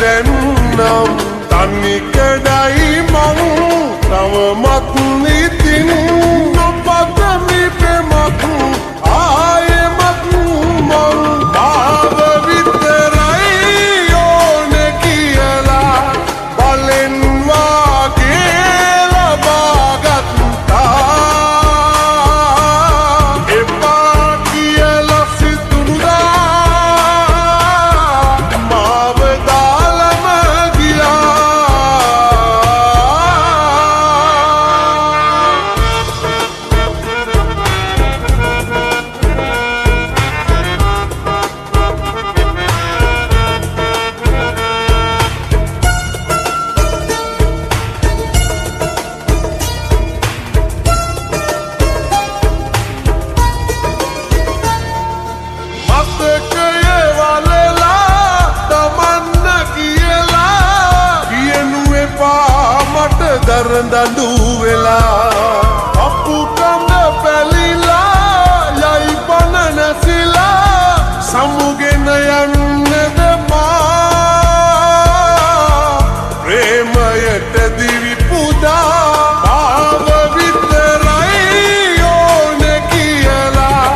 දැන්නම් තනිකඩයි මං තවමත් ඉතින් නොපතමි පෙමක් ආයෙමත් මං මාව විතරයි ඕනේ කියලා බලෙන් වාගේ ලබාගත්තා එපා කියලා සිතුනුදා මාව දාලම ගියා දරදඬු වෙලා අප්පු කඳ පැලිලා යයි පන නැසිලා සමුගෙන යන්නද මා ප්‍රේමයට දිවි පුදා මාව විතරයි ඕනේ කියලා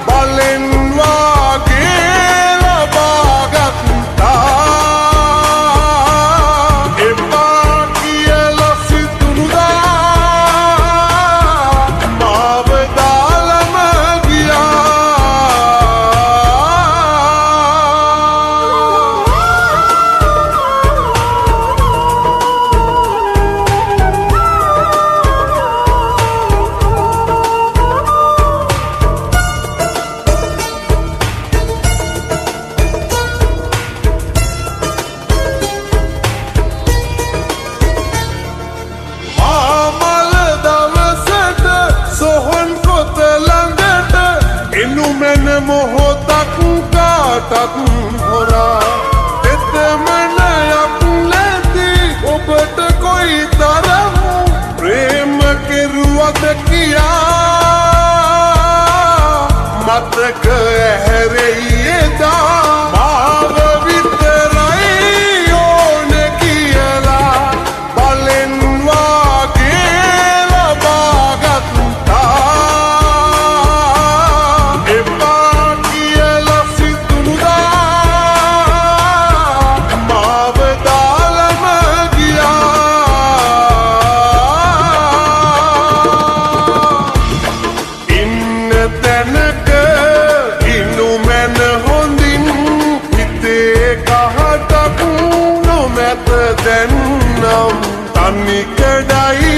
බලෙන් වාගේ ලබාගත්තා එනුමැන මොහොතක් කාටත් හොරා එතමනයක් නැති ඔබට කොයි තරම් ප්‍රේම කෙරුවද කියා මතක ඇහැරෙයි එදා මාව විතරයි ඕනේ කියලා බලෙන් වාගේ ලබාගත්තා දැන්නම් තනිකඩයි